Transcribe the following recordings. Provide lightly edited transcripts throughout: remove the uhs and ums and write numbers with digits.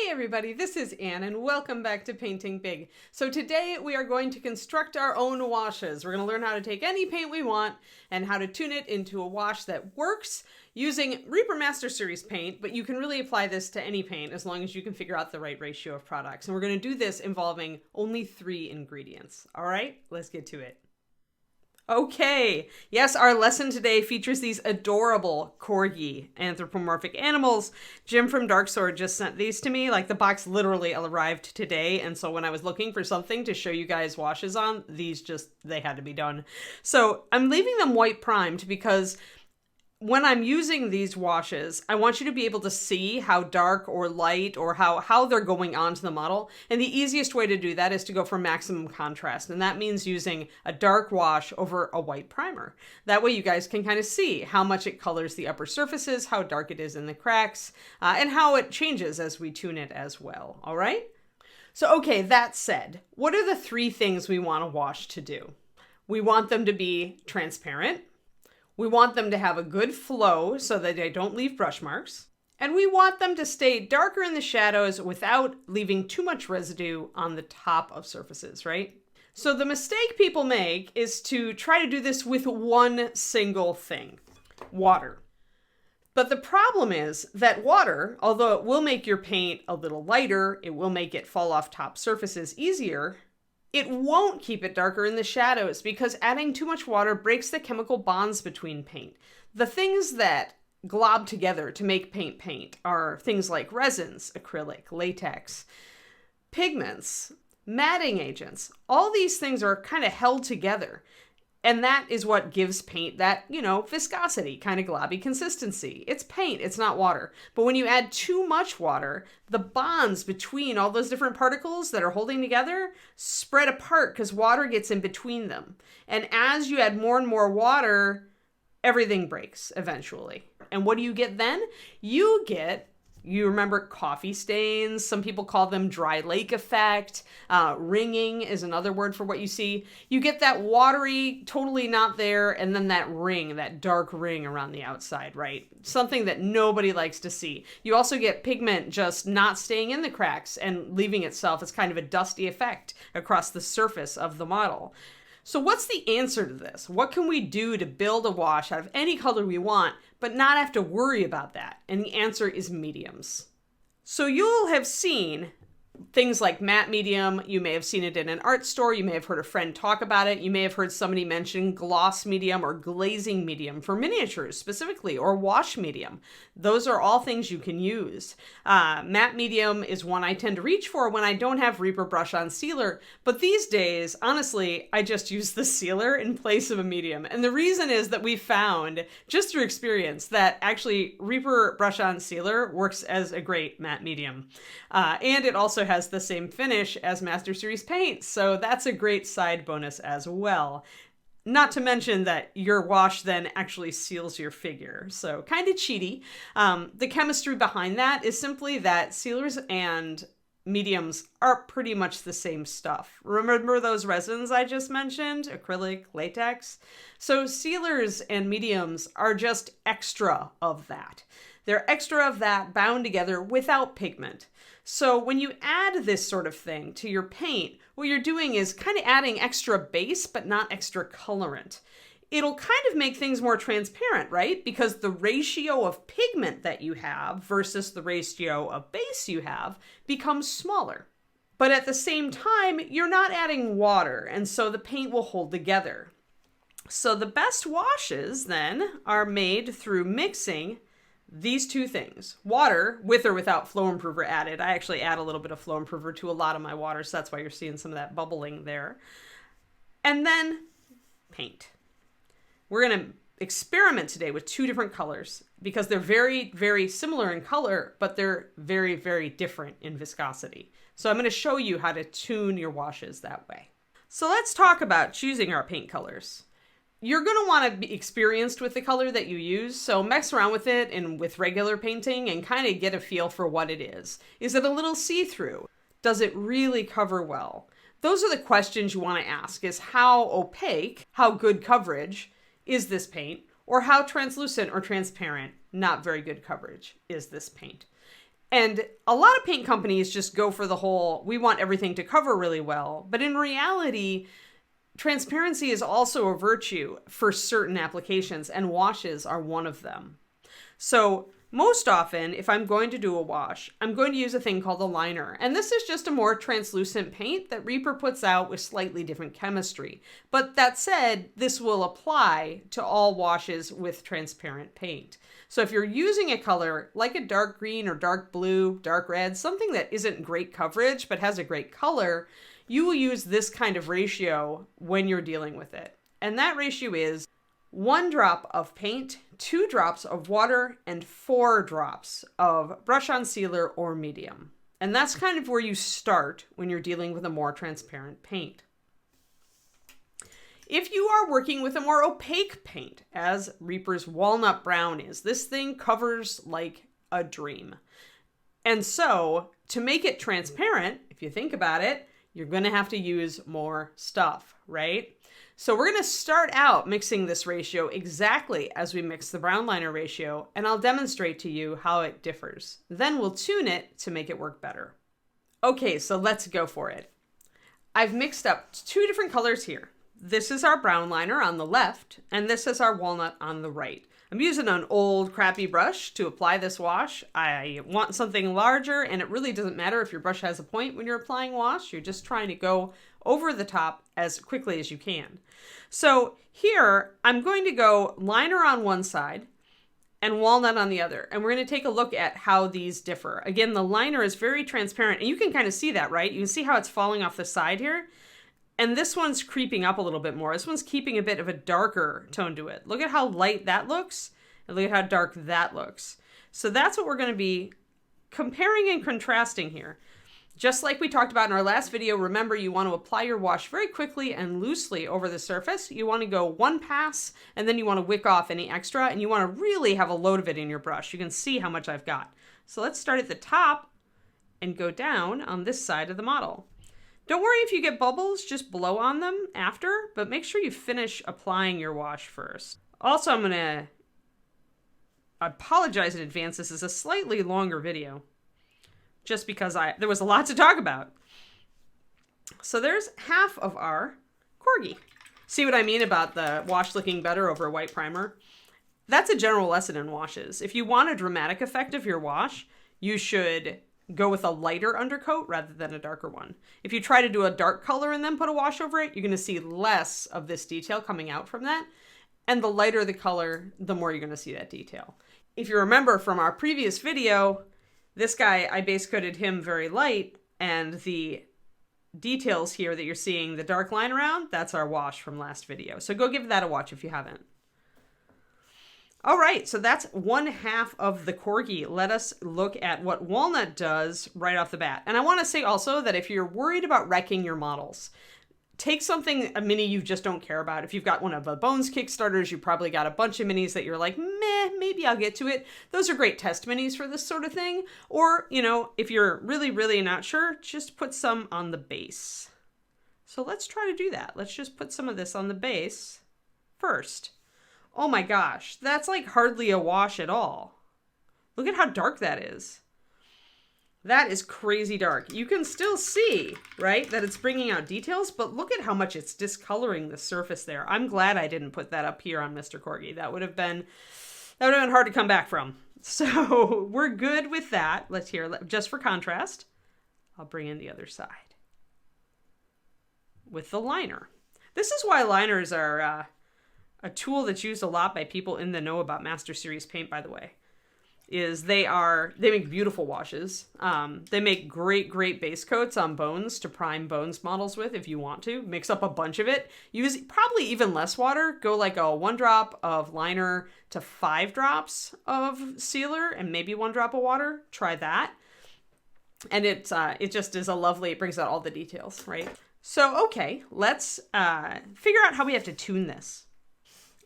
Hey everybody, this is Anne and welcome back to Painting Big. So today we are going to construct our own washes. We're going to learn how to take any paint we want and how to tune it into a wash that works using Reaper Master Series paint, but you can really apply this to any paint as long as you can figure out the right ratio of products. And we're going to do this involving only 3 ingredients. All right, let's get to it. Okay, yes, our lesson today features these adorable corgi anthropomorphic animals. Jim from Dark Sword just sent these to me. Like, the box literally arrived today, and so when I was looking for something to show you guys washes on, they had to be done. So I'm leaving them white primed because when I'm using these washes, I want you to be able to see how dark or light or how they're going onto the model. And the easiest way to do that is to go for maximum contrast. And that means using a dark wash over a white primer. That way you guys can kind of see how much it colors the upper surfaces, how dark it is in the cracks, and how it changes as we tune it as well. All right? So, okay, that said, what are the 3 things we want a wash to do? We want them to be transparent. We want them to have a good flow so that they don't leave brush marks. And we want them to stay darker in the shadows without leaving too much residue on the top of surfaces, right? So the mistake people make is to try to do this with one single thing, water. But the problem is that water, although it will make your paint a little lighter, it will make it fall off top surfaces easier, it won't keep it darker in the shadows because adding too much water breaks the chemical bonds between paint. The things that glob together to make paint are things like resins, acrylic, latex, pigments, matting agents. All these things are kind of held together. And that is what gives paint that, viscosity, kind of globby consistency. It's paint, it's not water. But when you add too much water, the bonds between all those different particles that are holding together spread apart because water gets in between them. And as you add more and more water, everything breaks eventually. And what do you get then? You remember coffee stains. Some people call them dry lake effect. Ringing is another word for what you see. You get that watery, totally not there, and then that ring, that dark ring around the outside, right? Something that nobody likes to see. You also get pigment just not staying in the cracks and leaving itself as kind of a dusty effect across the surface of the model. So what's the answer to this? What can we do to build a wash out of any color we want, but not have to worry about that? And the answer is mediums. So you'll have seen things like matte medium. You may have seen it in an art store. You may have heard a friend talk about it. You may have heard somebody mention gloss medium or glazing medium for miniatures specifically, or wash medium. Those are all things you can use. Matte medium is one I tend to reach for when I don't have Reaper brush on sealer. But these days, honestly, I just use the sealer in place of a medium. And the reason is that we found, just through experience, that actually Reaper brush on sealer works as a great matte medium. And it also has the same finish as Master Series paint, so that's a great side bonus as well. Not to mention that your wash then actually seals your figure, so kind of cheaty. The chemistry behind that is simply that sealers and mediums are pretty much the same stuff. Remember those resins I just mentioned? Acrylic, latex? So sealers and mediums are just extra of that. They're extra of that bound together without pigment. So when you add this sort of thing to your paint, what you're doing is kind of adding extra base, but not extra colorant. It'll kind of make things more transparent, right? Because the ratio of pigment that you have versus the ratio of base you have becomes smaller. But at the same time, you're not adding water, and so the paint will hold together. So the best washes then are made through mixing these 2 things, water with or without flow improver added. I actually add a little bit of flow improver to a lot of my water, so that's why you're seeing some of that bubbling there. And then paint. We're going to experiment today with 2 different colors because they're very, very similar in color, but they're very, very different in viscosity. So I'm going to show you how to tune your washes that way. So let's talk about choosing our paint colors. You're going to want to be experienced with the color that you use, so mess around with it and with regular painting and kind of get a feel for what it is. Is it a little see-through? Does it really cover well? Those are the questions you want to ask, is how opaque, how good coverage is this paint, or how translucent or transparent, not very good coverage, is this paint? And a lot of paint companies just go for the whole, we want everything to cover really well. But in reality, transparency is also a virtue for certain applications, and washes are one of them. So most often, if I'm going to do a wash, I'm going to use a thing called a liner. And this is just a more translucent paint that Reaper puts out with slightly different chemistry. But that said, this will apply to all washes with transparent paint. So if you're using a color like a dark green or dark blue, dark red, something that isn't great coverage but has a great color, you will use this kind of ratio when you're dealing with it. And that ratio is 1 drop of paint, 2 drops of water, and 4 drops of brush-on sealer or medium. And that's kind of where you start when you're dealing with a more transparent paint. If you are working with a more opaque paint, as Reaper's Walnut Brown is, this thing covers like a dream. And so, to make it transparent, if you think about it, you're going to have to use more stuff, right? So we're going to start out mixing this ratio exactly as we mix the brown liner ratio, and I'll demonstrate to you how it differs. Then we'll tune it to make it work better. Okay, so let's go for it. I've mixed up 2 different colors here. This is our brown liner on the left, and this is our walnut on the right. I'm using an old crappy brush to apply this wash. I want something larger, and it really doesn't matter if your brush has a point when you're applying wash. You're just trying to go over the top as quickly as you can. So here, I'm going to go liner on one side and walnut on the other. And we're going to take a look at how these differ. Again, the liner is very transparent, and you can kind of see that, right? You can see how it's falling off the side here. And this one's creeping up a little bit more. This one's keeping a bit of a darker tone to it. Look at how light that looks, and look at how dark that looks. So that's what we're going to be comparing and contrasting here. Just like we talked about in our last video, remember you want to apply your wash very quickly and loosely over the surface. You want to go 1 pass, and then you want to wick off any extra, and you want to really have a load of it in your brush. You can see how much I've got. So let's start at the top and go down on this side of the model. Don't worry if you get bubbles, just blow on them after, but make sure you finish applying your wash first. Also, I'm going to apologize in advance. This is a slightly longer video, just because there was a lot to talk about. So there's half of our corgi. See what I mean about the wash looking better over a white primer? That's a general lesson in washes. If you want a dramatic effect of your wash, you should go with a lighter undercoat rather than a darker one. If you try to do a dark color and then put a wash over it, you're going to see less of this detail coming out from that. And the lighter the color, the more you're going to see that detail. If you remember from our previous video, this guy, I base coated him very light, and the details here that you're seeing, the dark line around, that's our wash from last video. So go give that a watch if you haven't. All right, so that's 1/2 of the corgi. Let us look at what walnut does right off the bat. And I want to say also that if you're worried about wrecking your models, take something, a mini you just don't care about. If you've got one of the Bones Kickstarters, you probably got a bunch of minis that you're like, meh, maybe I'll get to it. Those are great test minis for this sort of thing. Or, you know, if you're really, really not sure, just put some on the base. So let's try to do that. Let's just put some of this on the base first. Oh my gosh, that's like hardly a wash at all. Look at how dark that is. That is crazy dark. You can still see, right, that it's bringing out details, but look at how much it's discoloring the surface there. I'm glad I didn't put that up here on Mr. Corgi. That would have been hard to come back from. So we're good with that. Let's hear, just for contrast, I'll bring in the other side with the liner. This is why liners are a tool that's used a lot by people in the know about Master Series paint, by the way, is they make beautiful washes. They make great base coats on bones to prime bones models with if you want to. Mix up a bunch of it. Use probably even less water. Go like a 1 drop of liner to 5 drops of sealer and maybe 1 drop of water. Try that. And it just is a lovely, it brings out all the details, right? So, okay, let's figure out how we have to tune this.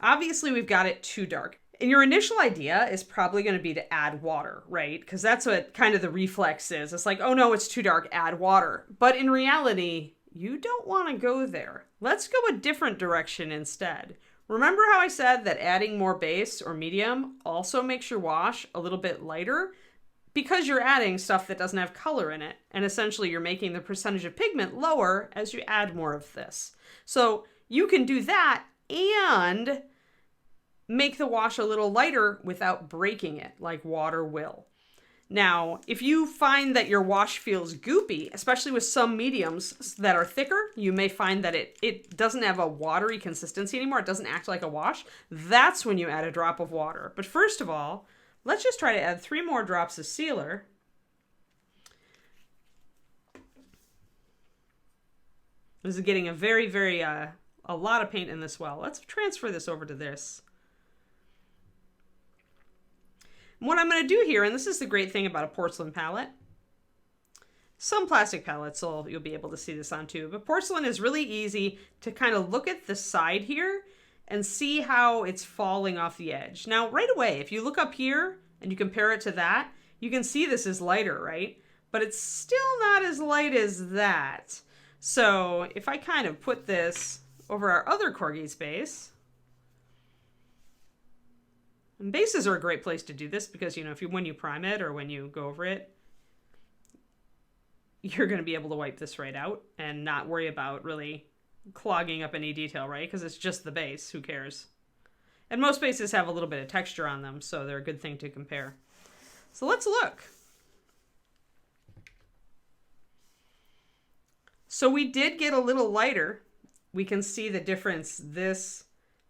Obviously, we've got it too dark. And your initial idea is probably going to be to add water, right? Because that's what kind of the reflex is. It's like, oh no, it's too dark, add water. But in reality, you don't want to go there. Let's go a different direction instead. Remember how I said that adding more base or medium also makes your wash a little bit lighter? because you're adding stuff that doesn't have color in it. And essentially you're making the percentage of pigment lower as you add more of this. So you can do that and make the wash a little lighter without breaking it like water will. Now, if you find that your wash feels goopy, especially with some mediums that are thicker, you may find that it doesn't have a watery consistency anymore. It doesn't act like a wash. That's when you add a drop of water. But first of all, let's just try to add 3 more drops of sealer. This is getting a very, very, a lot of paint in this well. Let's transfer this over to this. What I'm going to do here, and this is the great thing about a porcelain palette. Some plastic palettes, you'll be able to see this on too, but porcelain is really easy to kind of look at the side here and see how it's falling off the edge. Now, right away, if you look up here and you compare it to that, you can see this is lighter, right? But it's still not as light as that. So if I kind of put this over our other Corgi's base, and bases are a great place to do this because, you know, when you prime it or when you go over it, you're going to be able to wipe this right out and not worry about really clogging up any detail, right? Because it's just the base. Who cares? And most bases have a little bit of texture on them, so they're a good thing to compare. So let's look. So we did get a little lighter. We can see the difference this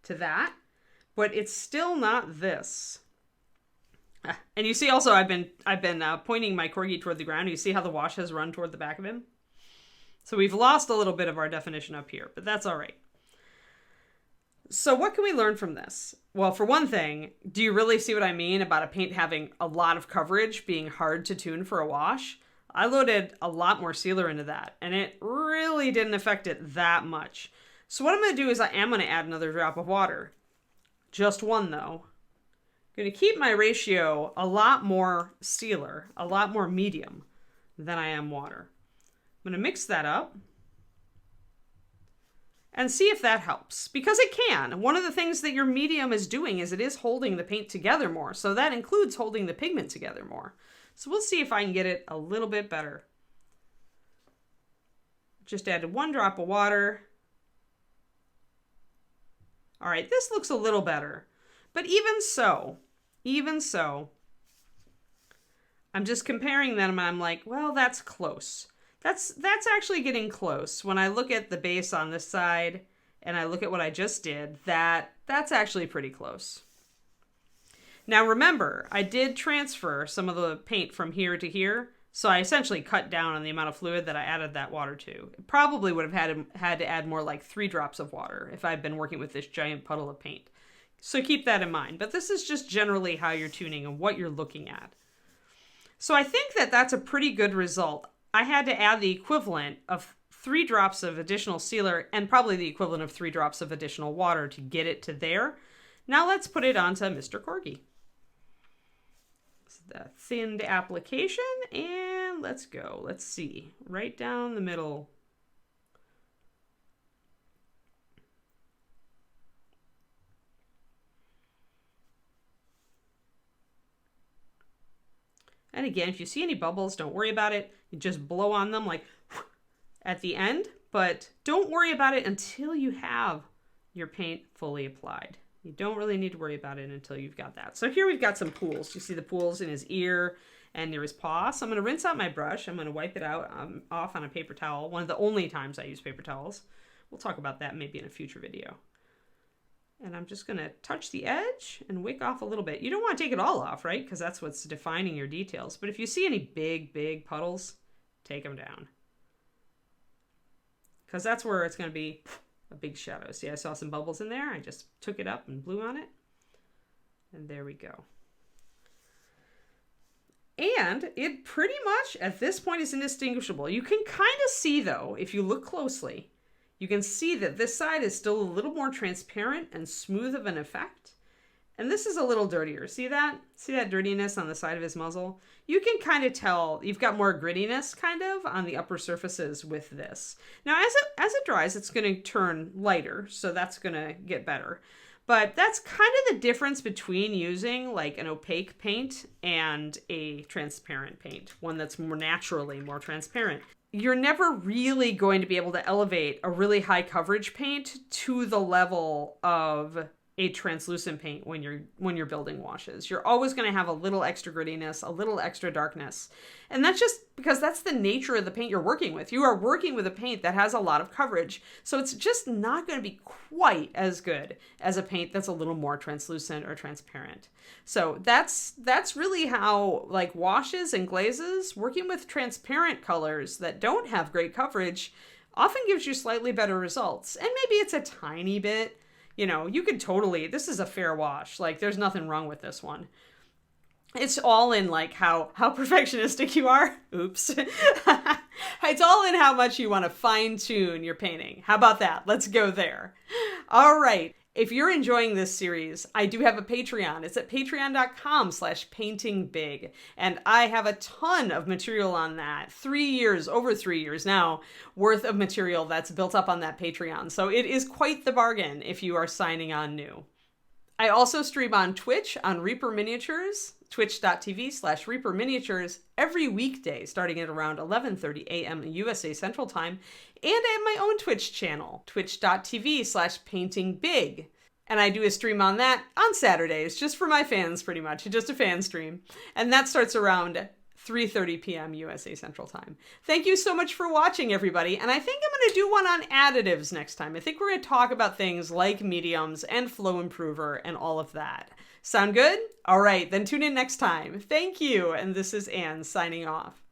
to that, but it's still not this. And you see also I've been pointing my Corgi toward the ground. You see how the wash has run toward the back of him? So we've lost a little bit of our definition up here, but that's all right. So what can we learn from this? Well, for one thing, do you really see what I mean about a paint having a lot of coverage being hard to tune for a wash? I loaded a lot more sealer into that, and it really didn't affect it that much. So what I'm going to do is I am going to add another drop of water. Just one, though. I'm going to keep my ratio a lot more sealer, a lot more medium than I am water. I'm going to mix that up and see if that helps, because it can. One of the things that your medium is doing is it is holding the paint together more, so that includes holding the pigment together more. So we'll see if I can get it a little bit better. Just added 1 drop of water. All right, this looks a little better, but even so, I'm just comparing them and I'm like, well, that's close. That's actually getting close. When I look at the base on this side and I look at what I just did, that's actually pretty close. Now remember, I did transfer some of the paint from here to here, so I essentially cut down on the amount of fluid that I added that water to. It probably would have had to add more like 3 drops of water if I'd been working with this giant puddle of paint. So keep that in mind. But this is just generally how you're tuning and what you're looking at. So I think that that's a pretty good result. I had to add the equivalent of 3 drops of additional sealer and probably the equivalent of 3 drops of additional water to get it to there. Now let's put it onto Mr. Corgi. The thinned application, and let's go. Let's see. Right down the middle. And again, if you see any bubbles, don't worry about it. You just blow on them like at the end, but don't worry about it until you have your paint fully applied. You don't really need to worry about it until you've got that. So here we've got some pools. You see the pools in his ear and near his paw. So I'm going to rinse out my brush. I'm going to wipe it out off on a paper towel. One of the only times I use paper towels. We'll talk about that maybe in a future video. And I'm just going to touch the edge and wick off a little bit. You don't want to take it all off, right? Because that's what's defining your details. But if you see any big puddles, take them down. Because that's where it's going to be a big shadow. See, I saw some bubbles in there. I just took it up and blew on it. And there we go. And it pretty much, at this point, is indistinguishable. You can kind of see, though, if you look closely, you can see that this side is still a little more transparent and smooth of an effect. And this is a little dirtier. See that? See that dirtiness on the side of his muzzle? You can kind of tell you've got more grittiness kind of on the upper surfaces with this. Now, as it dries, it's going to turn lighter, so that's going to get better. But that's kind of the difference between using like an opaque paint and a transparent paint, one that's more naturally more transparent. You're never really going to be able to elevate a really high coverage paint to the level of a translucent paint when you're building washes. You're always going to have a little extra grittiness, a little extra darkness. And that's just because that's the nature of the paint you're working with. You are working with a paint that has a lot of coverage, so it's just not going to be quite as good as a paint that's a little more translucent or transparent. So that's really how, like, washes and glazes, working with transparent colors that don't have great coverage often gives you slightly better results. And maybe it's a tiny bit. You know, you could totally, this is a fair wash. Like, there's nothing wrong with this one. It's all in, like, how perfectionistic you are. Oops. It's all in how much you want to fine-tune your painting. How about that? Let's go there. All right. If you're enjoying this series, I do have a Patreon. It's at patreon.com/paintingbig. And I have a ton of material on that. Over 3 years now, worth of material that's built up on that Patreon. So it is quite the bargain if you are signing on new. I also stream on Twitch on Reaper Miniatures, twitch.tv/Reaper Miniatures, every weekday starting at around 11:30 a.m. USA Central Time, and at my own Twitch channel, twitch.tv/paintingbig. And I do a stream on that on Saturdays, just for my fans pretty much, just a fan stream. And that starts around 3:30 p.m. USA Central Time. Thank you so much for watching, everybody. And I think I'm going to do one on additives next time. I think we're going to talk about things like mediums and flow improver and all of that. Sound good? All right, then tune in next time. Thank you. And this is Anne signing off.